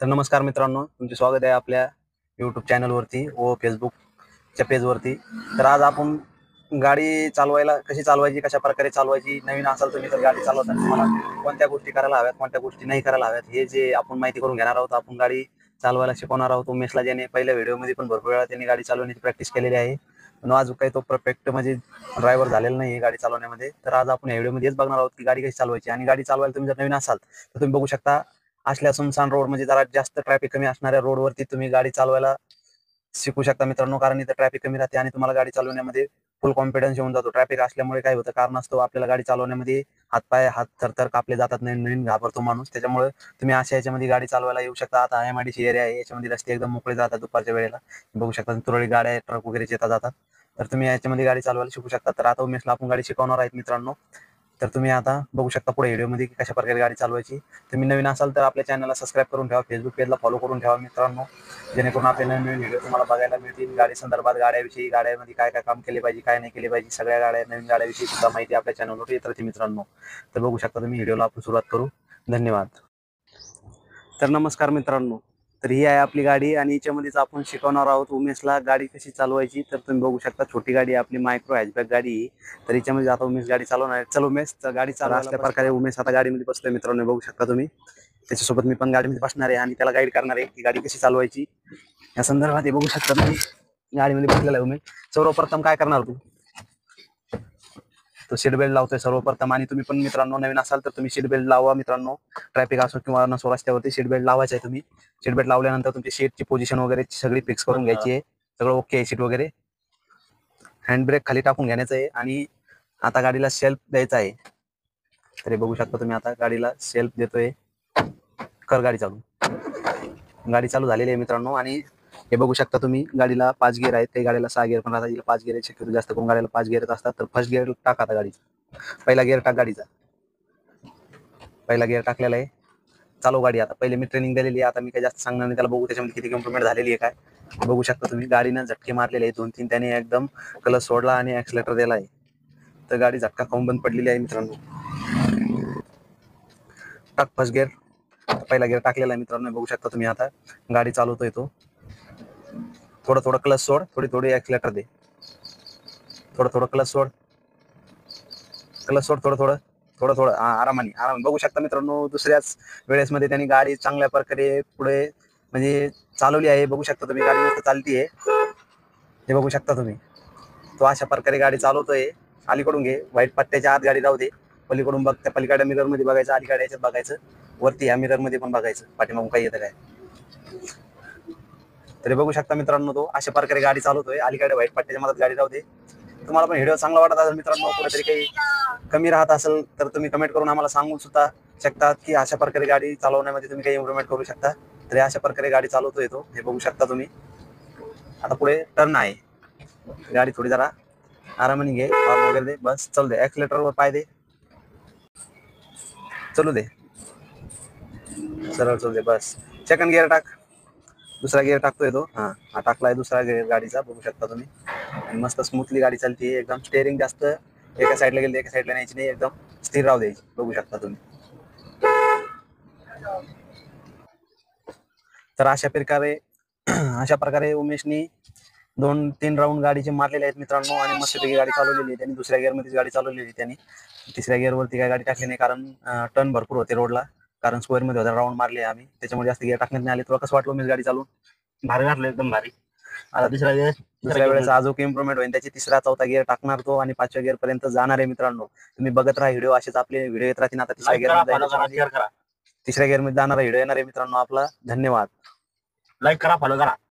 तर नमस्कार मित्रांनो, तुमचे स्वागत आहे आपल्या यूट्यूब चॅनलवरती व फेसबुकच्या पेजवरती. तर आज आपण गाडी चालवायला कशी चालवायची, कशा प्रकारे चालवायची, नवीन असाल तुम्ही तर गाडी चालवताना तुम्हाला कोणत्या गोष्टी करायला हव्यात, कोणत्या गोष्टी नाही करायला हव्यात, हे जे आपण माहिती करून घेणार आहोत. आपण गाडी चालवायला शिकवणार आहोत उमेशला, ज्याने पहिल्या व्हिडिओमध्ये पण भरपूर वेळा त्यांनी गाडी चालवण्याची प्रॅक्टिस केलेली आहे. पण अजून काही तो परफेक्ट म्हणजे ड्रायव्हर झालेला नाही गाडी चालवण्यामध्ये. तर आज आपण या व्हिडिओमध्ये हेच बघणार आहोत की गाडी कशी चालवायची. आणि गाडी चालवायला तुम्ही जर नवीन असाल तर तुम्ही बघू शकता, असल्या सुनसान रोड म्हणजे जरा जास्त ट्रॅफिक कमी असणाऱ्या रोडवरती तुम्ही गाडी चालवायला शिकू शकता मित्रांनो. कारण इथं ट्रॅफिक कमी राहते आणि तुम्हाला गाडी चालवण्यामध्ये फुल कॉन्फिडन्स येऊन जातो. ट्रॅफिक असल्यामुळे काय होतं, कारण असतो आपल्याला गाडी चालवण्यामध्ये हात थरथर कापले जातात, नवीन नवीन घाबरतो माणूस. त्याच्यामुळे तुम्ही अशा याच्यामध्ये गाडी चालवायला येऊ शकता. आता IMIDC एरिया आहे, याच्यामध्ये रस्ते एकदम मोकळे जातात दुपारच्या वेळेला. बघू शकता तुरळक गाड्या, ट्रक वगैरे येतात जातात. तर तुम्ही याच्यामध्ये गाडी चालवायला शिकू शकता. तर आता उमेशला आपण गाडी शिकवणार आहेत मित्रांनो. तर तुम्ही आता बघू शकता पुढे व्हिडिओमध्ये की कशा प्रकारे गाडी चालवायची. तुम्ही नवीन असाल तर आपल्या चॅनलला सबस्क्राईब करून ठेवा, फेसबुक पेजला फॉलो करून ठेवा मित्रांनो, जेणेकरून आपले नवीन नवीन व्हिडिओ तुम्हाला बघायला मिळतील. गाडी संदर्भात, गाड्याविषयी, गाड्यामध्ये काय काय काम केले पाहिजे, काय नाही केले पाहिजे, सगळ्या गाड्या, नवीन गाड्याविषयी सुद्धा माहिती आपल्या चॅनलवर येत राहते मित्रांनो. तर बघू शकता तुम्ही, व्हिडिओला आपण सुरुवात करू. धन्यवाद. तर नमस्कार मित्रांनो, तर ही आहे आपली गाडी आणि याच्यामध्येच आपण शिकवणार आहोत उमेशला गाडी कशी चालवायची. तर तुम्ही बघू शकता छोटी गाडी आहे आपली, मायक्रो हॅचबॅक गाडी आहे. तर याच्यामध्ये आता उमेश गाडी चालवणार आहे. चल उमेश, तर गाडी चालू असल्या प्रकारे उमेश आता गाडीमध्ये बसतोय मित्रांनो, बघू शकता तुम्ही. त्याच्यासोबत मी पण गाडीमध्ये बसणार आहे आणि त्याला गाईड करणार आहे की गाडी कशी चालवायची या संदर्भात. हे बघू शकता तुम्ही, गाडीमध्ये बसलेला आहे उमेश. सर्वप्रथम काय करणार तू, तो सीट बेल्ट लावतोय सर्वप्रथम. आणि तुम्ही पण मित्रांनो नवीन असाल तर तुम्ही सीट बेल्ट लावा मित्रांनो. ट्रॅफिक असो किंवा नसो, रस्त्यावरती सीट बेल्ट लावायचं आहे तुम्ही. सीट बेल्ट लावल्यानंतर तुमची सीटची पोझिशन वगैरे सगळी फिक्स करून घ्यायची आहे. सगळं ओके आहे सीट वगैरे. हँड ब्रेक खाली टाकून घेण्याचं आहे आणि आता गाडीला सेल्फ द्यायचा आहे. तर हे बघू शकता तुम्ही, आता गाडीला सेल्फ देतोय. कर गाडी चालू. गाडी चालू झालेली आहे मित्रांनो. आणि हे बघू शकता तुम्ही, गाडीला 5 गिअर आहेत. काही गाडीला 6 गिअर पण राहतात, 5 गिअर शक्यतो जास्त करून गाडीला 5 गिअरच असतात. तर फर्स्ट गिअर टाका आता गाडीचा. पहिला गिअर टाक गाडीचा. पहिला गिअर टाकलेला आहे. चालू गाडी. आता पहिले मी ट्रेनिंग दिलेली आहे, आता मी काही जास्त सांगणार नाही. त्याला बघू त्याच्यामध्ये किती इम्प्रुव्हमेंट झालेली आहे काय. बघू शकता तुम्ही, गाडीनं झटके मारलेले आहे 2-3. त्याने एकदम क्लच सोडला आणि ऍक्सिलेटर दिला आहे. तर गाडी झटका खाऊन बंद पडलेली आहे मित्रांनो. टाक फर्स्ट गिअर. पहिला गिअर टाकलेला आहे मित्रांनो, बघू शकता तुम्ही. आता गाडी चालवतोय तो. थोडं थोडं क्लच सोड, थोडी थोडी ऍक्सिलेटर दे. थोडं थोडं क्लच सोड, क्लच सोड, थोडं थोडं थोडं थोडं आरामाने आराम. बघू शकता मित्रांनो, दुसऱ्याच वेळेसमध्ये त्यांनी गाडी चांगल्या प्रकारे पुढे म्हणजे चालवली आहे. बघू शकता तुम्ही, गाडी मस्त चालतीये. हे बघू शकता तुम्ही, तो अशा प्रकारे गाडी चालवतोय. अलीकडून घे, व्हाईट पट्ट्याच्या आत गाडी राहू दे. पलीकडून बघ, त्या पलीकडच्या मिरर मध्ये बघायचं, अलीकडे याच्यात बघायचं, वरती ह्या मिरर मध्ये पण बघायचं, पाठीमागून काही येतं काय. तरी बघू शकता मित्रांनो, तो अशा प्रकारे गाडी चालवतोय. अलीकडे व्हाईट पट्ट्याच्या मधात गाडी राहू दे. तुम्हाला पण व्हिडिओ चांगला वाटत असेल मित्रांनो, कुठेतरी काही कमी राहत असेल तर तुम्ही कमेंट करून आम्हाला सांगू सुद्धा शकतात की अशा प्रकारे गाडी चालवण्यामध्ये तुम्ही काही इम्प्रुव्हमेंट करू शकता. तर अशा प्रकारे गाडी चालवतोय तो, हे बघू शकता तुम्ही. आता पुढे टर्न आहे, गाडी थोडी जरा आरामाने घे, हॉर्न वगैरे दे, बस चल दे. ऍक्सिलेटरवर पाय दे, चलू दे, सरळ चलू दे, बस. सेकंड गिअर टाक. दुसरा गिअर टाकतोय तो. हा टाकलाय दुसरा गिअर गाडीचा, बघू शकता तुम्ही. आणि मस्त स्मूथली गाडी चालते एकदम. स्टेअरिंग जास्त एका साईडला गेली एका साईडला न्यायची नाही, एकदम स्थिर राहू द्यायची. बघू शकता तुम्ही. तर अशा प्रकारे उमेशनी 2-3 राऊंड गाडीचे मारलेले आहेत मित्रांनो. आणि मस्तपैकी गाडी चालवलेली आहे त्यांनी. दुसऱ्या गिअरमध्येच गाडी चालवलेली त्यांनी. तिसऱ्या गिअरवरती काय गाडी टाकली नाही, कारण टर्न भरपूर होते रोडला. कारण स्क्वेअर मध्ये होता, राऊंड मारले आम्ही, त्याच्यामुळे जास्त गिअर टाकण्यात नाही आले. तुला कसं वाटलं उमेश गाडी चालवून? भारी घातलं, एकदम भारी. आता दुसऱ्या वेळेस अजून इम्प्रुव्हमेंट होईल त्याची. 3रा-4था गिअर टाकणार तो आणि 5व्या गिअर पर्यंत जाणार आहे मित्रांनो. तुम्ही बघत राहा व्हिडिओ, असेच आपले व्हिडिओ येत राहतील. आता तिसऱ्या गिअर मध्ये जाणारा व्हिडिओ येणार आहे मित्रांनो आपला. धन्यवाद. लाईक करा, फॉलो करा.